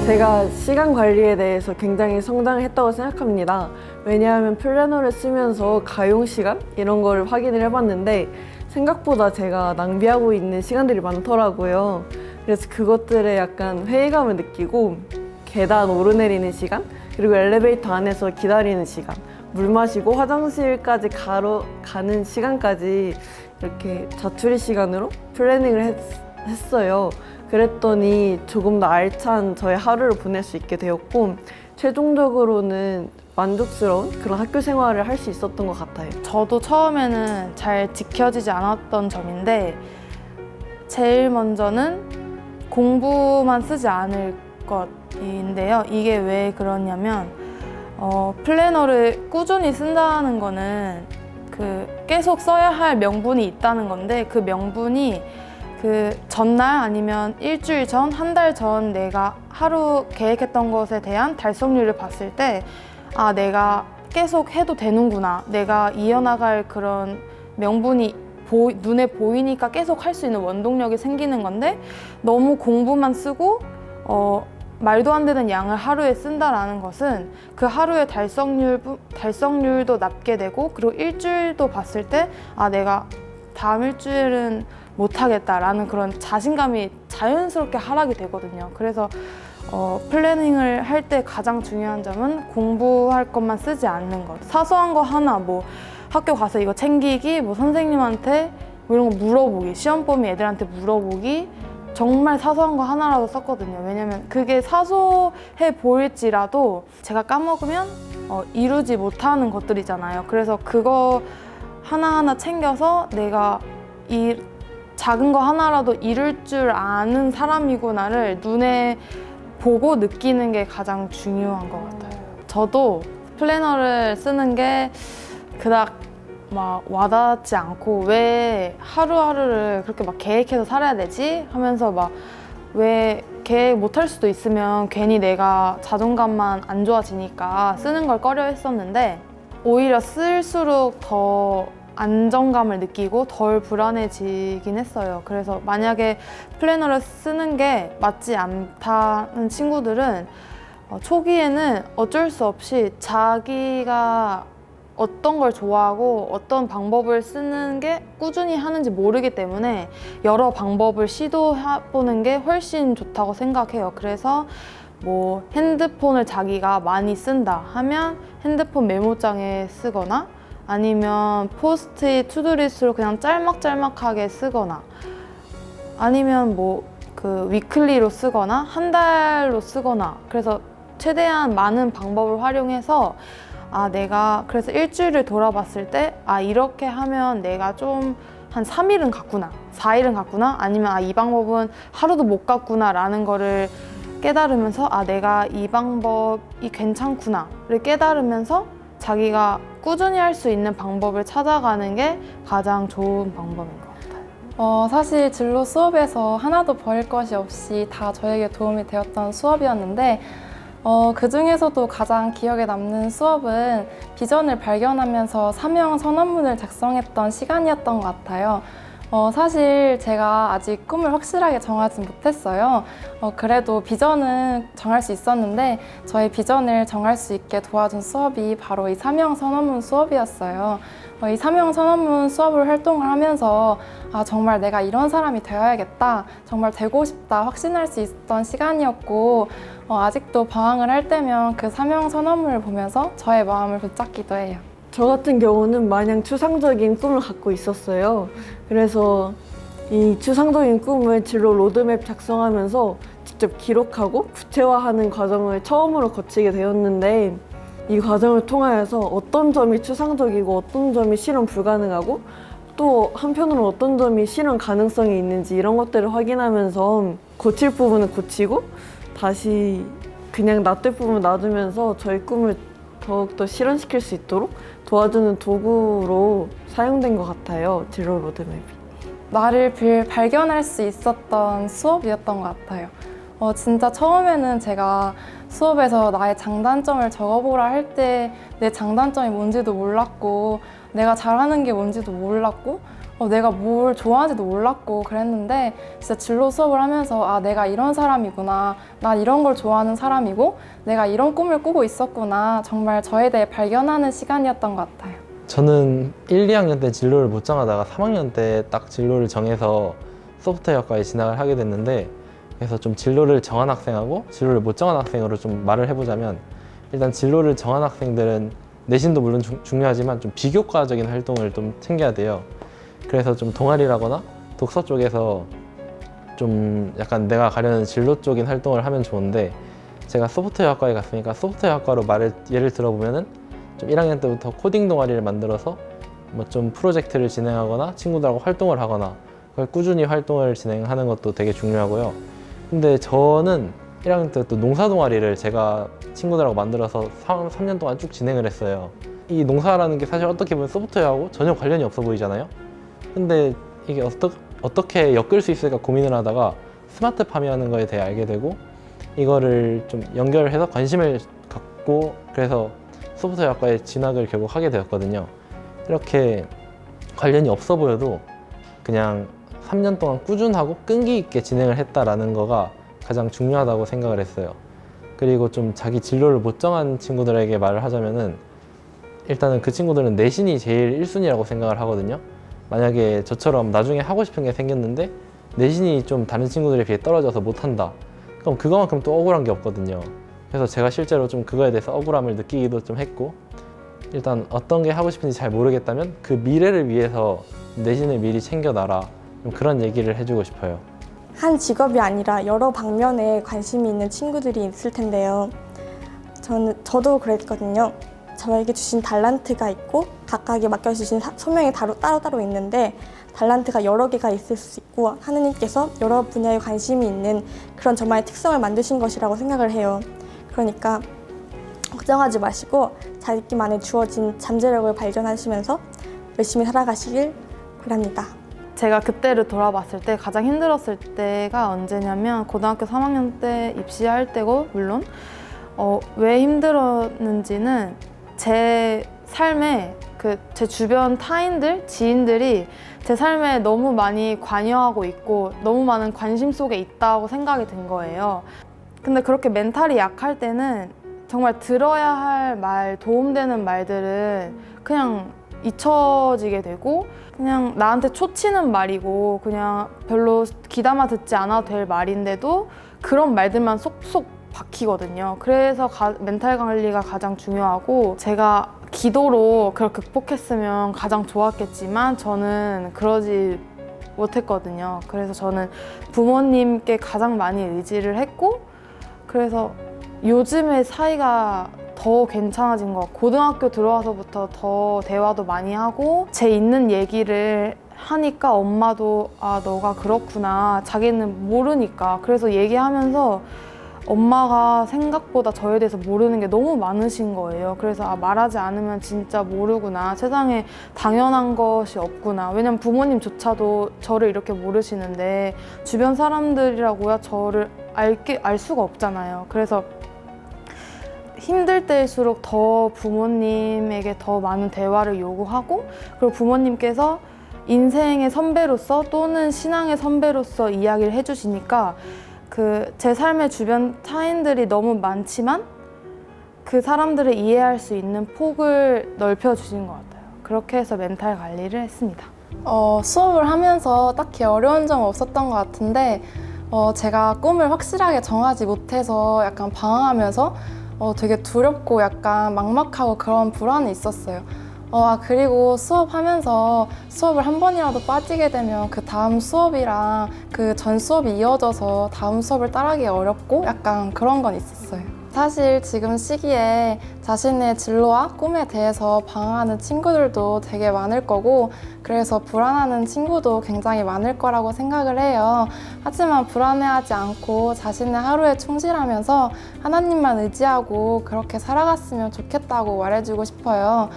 제가 시간 관리에 대해서 굉장히 성장했다고 생각합니다. 왜냐하면 플래너를 쓰면서 가용 시간? 이런 거를 확인을 해봤는데 생각보다 제가 낭비하고 있는 시간들이 많더라고요. 그래서 그것들에 약간 회의감을 느끼고 계단 오르내리는 시간, 그리고 엘리베이터 안에서 기다리는 시간, 물 마시고 화장실까지 가는 시간까지 이렇게 자투리 시간으로 플래닝을 했어요. 그랬더니 조금 더 알찬 저의 하루를 보낼 수 있게 되었고 최종적으로는 만족스러운 그런 학교 생활을 할 수 있었던 것 같아요. 저도 처음에는 잘 지켜지지 않았던 점인데 제일 먼저는 공부만 쓰지 않을 것인데요. 이게 왜 그러냐면 플래너를 꾸준히 쓴다는 거는 계속 써야 할 명분이 있다는 건데 그 명분이 전날 아니면 일주일 전, 한 달 전 내가 하루 계획했던 것에 대한 달성률을 봤을 때 아, 내가 계속 해도 되는구나. 내가 이어나갈 그런 명분이 눈에 보이니까 계속 할 수 있는 원동력이 생기는 건데 너무 공부만 쓰고 말도 안 되는 양을 하루에 쓴다라는 것은 그 하루의 달성률도 낮게 되고 그리고 일주일도 봤을 때 아, 내가 다음 일주일은 못하겠다라는 그런 자신감이 자연스럽게 하락이 되거든요. 그래서 플래닝을 할 때 가장 중요한 점은 공부할 것만 쓰지 않는 것. 사소한 거 하나, 뭐 학교 가서 이거 챙기기, 뭐 선생님한테 뭐 이런 거 물어보기, 시험 범위 애들한테 물어보기, 정말 사소한 거 하나라도 썼거든요. 왜냐면 그게 사소해 보일지라도 제가 까먹으면 이루지 못하는 것들이잖아요. 그래서 그거 하나하나 챙겨서 내가 이 작은 거 하나라도 이룰 줄 아는 사람이구나를 눈에 보고 느끼는 게 가장 중요한 것 같아요. 저도 플래너를 쓰는 게 그닥 막 와닿지 않고 왜 하루하루를 그렇게 막 계획해서 살아야 되지? 하면서 막 왜 계획 못할 수도 있으면 괜히 내가 자존감만 안 좋아지니까 쓰는 걸 꺼려 했었는데 오히려 쓸수록 더 안정감을 느끼고 덜 불안해지긴 했어요. 그래서 만약에 플래너를 쓰는 게 맞지 않다는 친구들은 초기에는 어쩔 수 없이 자기가 어떤 걸 좋아하고 어떤 방법을 쓰는 게 꾸준히 하는지 모르기 때문에 여러 방법을 시도해보는 게 훨씬 좋다고 생각해요. 그래서 뭐 핸드폰을 자기가 많이 쓴다 하면 핸드폰 메모장에 쓰거나 아니면 포스트잇 투두리스트로 그냥 짤막짤막하게 쓰거나 아니면 뭐 위클리로 쓰거나 한 달로 쓰거나 그래서 최대한 많은 방법을 활용해서 내가 그래서 일주일을 돌아봤을 때 이렇게 하면 내가 좀 한 3일은 갔구나 4일은 갔구나 아니면 이 방법은 하루도 못 갔구나 라는 거를 깨달으면서 내가 이 방법이 괜찮구나를 깨달으면서 자기가 꾸준히 할 수 있는 방법을 찾아가는 게 가장 좋은 방법인 것 같아요. 사실 진로 수업에서 하나도 버릴 것이 없이 다 저에게 도움이 되었던 수업이었는데 그 중에서도 가장 기억에 남는 수업은 비전을 발견하면서 사명 선언문을 작성했던 시간이었던 것 같아요. 사실 제가 아직 꿈을 확실하게 정하지 못했어요. 그래도 비전은 정할 수 있었는데 저의 비전을 정할 수 있게 도와준 수업이 바로 이 사명선언문 수업이었어요. 이 사명선언문 수업을 활동을 하면서 정말 내가 이런 사람이 되어야겠다, 정말 되고 싶다 확신할 수 있었던 시간이었고 아직도 방황을 할 때면 그 사명선언문을 보면서 저의 마음을 붙잡기도 해요. 저 같은 경우는 마냥 추상적인 꿈을 갖고 있었어요. 그래서 이 추상적인 꿈을 진로 로드맵 작성하면서 직접 기록하고 구체화하는 과정을 처음으로 거치게 되었는데 이 과정을 통하여서 어떤 점이 추상적이고 어떤 점이 실현 불가능하고 또 한편으로 어떤 점이 실현 가능성이 있는지 이런 것들을 확인하면서 고칠 부분은 고치고 다시 그냥 놔둘 부분을 놔두면서 저희 꿈을 더욱더 실현시킬 수 있도록 도와주는 도구로 사용된 것 같아요. 진로 로드맵이. 나를 발견할 수 있었던 수업이었던 것 같아요. 진짜 처음에는 제가 수업에서 나의 장단점을 적어보라 할 때 내 장단점이 뭔지도 몰랐고 내가 잘하는 게 뭔지도 몰랐고 내가 뭘 좋아하는지도 몰랐고 그랬는데 진짜 진로 수업을 하면서 아, 내가 이런 사람이구나. 난 이런 걸 좋아하는 사람이고 내가 이런 꿈을 꾸고 있었구나. 정말 저에 대해 발견하는 시간이었던 것 같아요. 저는 1, 2학년 때 진로를 못 정하다가 3학년 때 딱 진로를 정해서 소프트웨어학과에 진학을 하게 됐는데, 그래서 좀 진로를 정한 학생하고 진로를 못 정한 학생으로 좀 말을 해보자면, 일단 진로를 정한 학생들은 내신도 물론 중요하지만 좀 비교과적인 활동을 좀 챙겨야 돼요. 그래서 좀 동아리라거나 독서 쪽에서 좀 약간 내가 가려는 진로 쪽인 활동을 하면 좋은데, 제가 소프트웨어학과에 갔으니까 소프트웨어학과로 예를 들어보면은 좀 1학년 때부터 코딩 동아리를 만들어서 뭐 좀 프로젝트를 진행하거나 친구들하고 활동을 하거나 그걸 꾸준히 활동을 진행하는 것도 되게 중요하고요. 근데 저는 1학년 때 또 농사 동아리를 제가 친구들하고 만들어서 3년 동안 쭉 진행을 했어요. 이 농사라는 게 사실 어떻게 보면 소프트웨어하고 전혀 관련이 없어 보이잖아요. 근데 이게 어떻게 엮을 수 있을까 고민을 하다가 스마트팜이라는 거에 대해 알게 되고, 이거를 좀 연결해서 관심을 갖고 그래서 소프트웨어학과에 진학을 결국 하게 되었거든요. 이렇게 관련이 없어 보여도 그냥 3년 동안 꾸준하고 끈기 있게 진행을 했다라는 거가 가장 중요하다고 생각을 했어요. 그리고 좀 자기 진로를 못 정한 친구들에게 말을 하자면은, 일단은 그 친구들은 내신이 제일 1순위라고 생각을 하거든요. 만약에 저처럼 나중에 하고 싶은 게 생겼는데 내신이 좀 다른 친구들에 비해 떨어져서 못한다, 그럼 그거만큼 또 억울한 게 없거든요. 그래서 제가 실제로 좀 그거에 대해서 억울함을 느끼기도 좀 했고, 일단 어떤 게 하고 싶은지 잘 모르겠다면 그 미래를 위해서 내신을 미리 챙겨놔라, 좀 그런 얘기를 해주고 싶어요. 한 직업이 아니라 여러 방면에 관심이 있는 친구들이 있을 텐데요. 저도 그랬거든요. 저에게 주신 달란트가 있고 각각에 맡겨주신 소명이 따로따로 있는데, 달란트가 여러 개가 있을 수 있고 하느님께서 여러 분야에 관심이 있는 그런 저만의 특성을 만드신 것이라고 생각을 해요. 그러니까 걱정하지 마시고 자기만의 주어진 잠재력을 발견하시면서 열심히 살아가시길 바랍니다. 제가 그때를 돌아봤을 때 가장 힘들었을 때가 언제냐면 고등학교 3학년 때 입시할 때고, 물론 왜 힘들었는지는 제 삶에 제 주변 타인들, 지인들이 제 삶에 너무 많이 관여하고 있고 너무 많은 관심 속에 있다고 생각이 든 거예요. 근데 그렇게 멘탈이 약할 때는 정말 들어야 할 말, 도움되는 말들은 그냥 잊혀지게 되고, 그냥 나한테 초치는 말이고 그냥 별로 귀담아 듣지 않아도 될 말인데도 그런 말들만 쏙쏙 박히거든요. 그래서 멘탈 관리가 가장 중요하고, 제가 기도로 그걸 극복했으면 가장 좋았겠지만 저는 그러지 못했거든요. 그래서 저는 부모님께 가장 많이 의지를 했고, 그래서 요즘에 사이가 더 괜찮아진 것 같고, 고등학교 들어와서부터 더 대화도 많이 하고 제 있는 얘기를 하니까 엄마도 아, 너가 그렇구나, 자기는 모르니까. 그래서 얘기하면서 엄마가 생각보다 저에 대해서 모르는 게 너무 많으신 거예요. 그래서 아, 말하지 않으면 진짜 모르구나, 세상에 당연한 것이 없구나. 왜냐면 부모님조차도 저를 이렇게 모르시는데 주변 사람들이라고야 저를 알 수가 없잖아요. 그래서 힘들 때일수록 더 부모님에게 더 많은 대화를 요구하고, 그리고 부모님께서 인생의 선배로서 또는 신앙의 선배로서 이야기를 해주시니까 제 삶의 주변 타인들이 너무 많지만 그 사람들을 이해할 수 있는 폭을 넓혀주신 것 같아요. 그렇게 해서 멘탈 관리를 했습니다. 수업을 하면서 딱히 어려운 점은 없었던 것 같은데, 제가 꿈을 확실하게 정하지 못해서 약간 방황하면서 되게 두렵고 약간 막막하고 그런 불안이 있었어요. 그리고 수업하면서 수업을 한 번이라도 빠지게 되면 그 다음 수업이랑 그 전 수업이 이어져서 다음 수업을 따라하기 어렵고 약간 그런 건 있었어요. 사실 지금 시기에 자신의 진로와 꿈에 대해서 방황하는 친구들도 되게 많을 거고, 그래서 불안하는 친구도 굉장히 많을 거라고 생각을 해요. 하지만 불안해하지 않고 자신의 하루에 충실하면서 하나님만 의지하고 그렇게 살아갔으면 좋겠다고 말해주고 싶어요.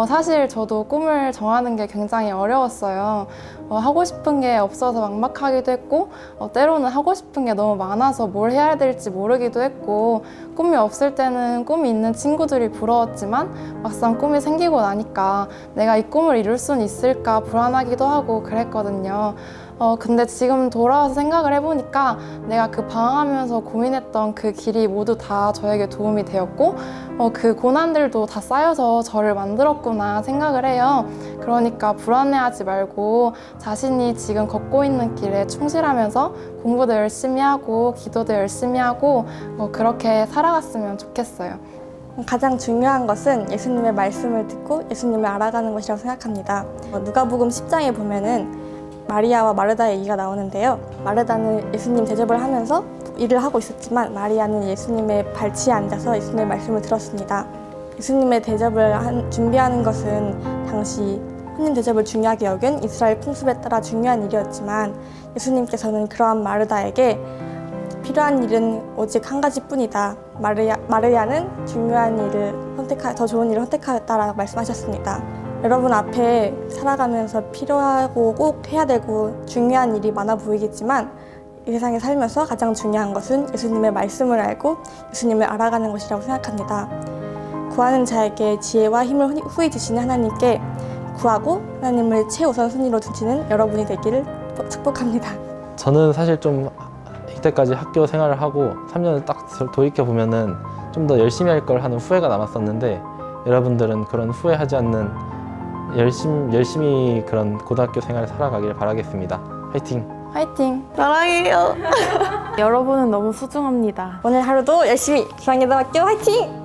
사실 저도 꿈을 정하는 게 굉장히 어려웠어요. 하고 싶은 게 없어서 막막하기도 했고 때로는 하고 싶은 게 너무 많아서 뭘 해야 될지 모르기도 했고 꿈이 없을 때는 꿈이 있는 친구들이 부러웠지만 막상 꿈이 생기고 나니까 내가 이 꿈을 이룰 수는 있을까 불안하기도 하고 그랬거든요. 근데 지금 돌아와서 생각을 해보니까 내가 그 방황하면서 고민했던 그 길이 모두 다 저에게 도움이 되었고 그 고난들도 다 쌓여서 저를 만들었구나 생각을 해요. 그러니까 불안해하지 말고 자신이 지금 걷고 있는 길에 충실하면서 공부도 열심히 하고 기도도 열심히 하고 그렇게 살아갔으면 좋겠어요. 가장 중요한 것은 예수님의 말씀을 듣고 예수님을 알아가는 것이라고 생각합니다. 누가복음 10장에 보면은 마리아와 마르다의 얘기가 나오는데요. 마르다는 예수님 대접을 하면서 일을 하고 있었지만 마리아는 예수님의 발치에 앉아서 예수님의 말씀을 들었습니다. 예수님의 대접을 준비하는 것은 당시 손님 대접을 중요하게 여긴 이스라엘 풍습에 따라 중요한 일이었지만 예수님께서는 그러한 마르다에게 필요한 일은 오직 한 가지뿐이다. 마리아는 중요한 일을 더 좋은 일을 선택하였다라고 말씀하셨습니다. 여러분 앞에 살아가면서 필요하고 꼭 해야 되고 중요한 일이 많아 보이겠지만 이 세상에 살면서 가장 중요한 것은 예수님의 말씀을 알고 예수님을 알아가는 것이라고 생각합니다. 구하는 자에게 지혜와 힘을 후히 주시는 하나님께 구하고 하나님을 최우선순위로 두시는 여러분이 되기를 축복합니다. 저는 사실 좀 이때까지 학교 생활을 하고 3년을 딱 돌이켜보면은 좀 더 열심히 할 걸 하는 후회가 남았었는데 여러분들은 그런 후회하지 않는 열심히 그런 고등학교 생활을 살아가길 바라겠습니다. 화이팅! 화이팅! 사랑해요. 여러분은 너무 소중합니다. 오늘 하루도 열심히 기상예대학교 화이팅!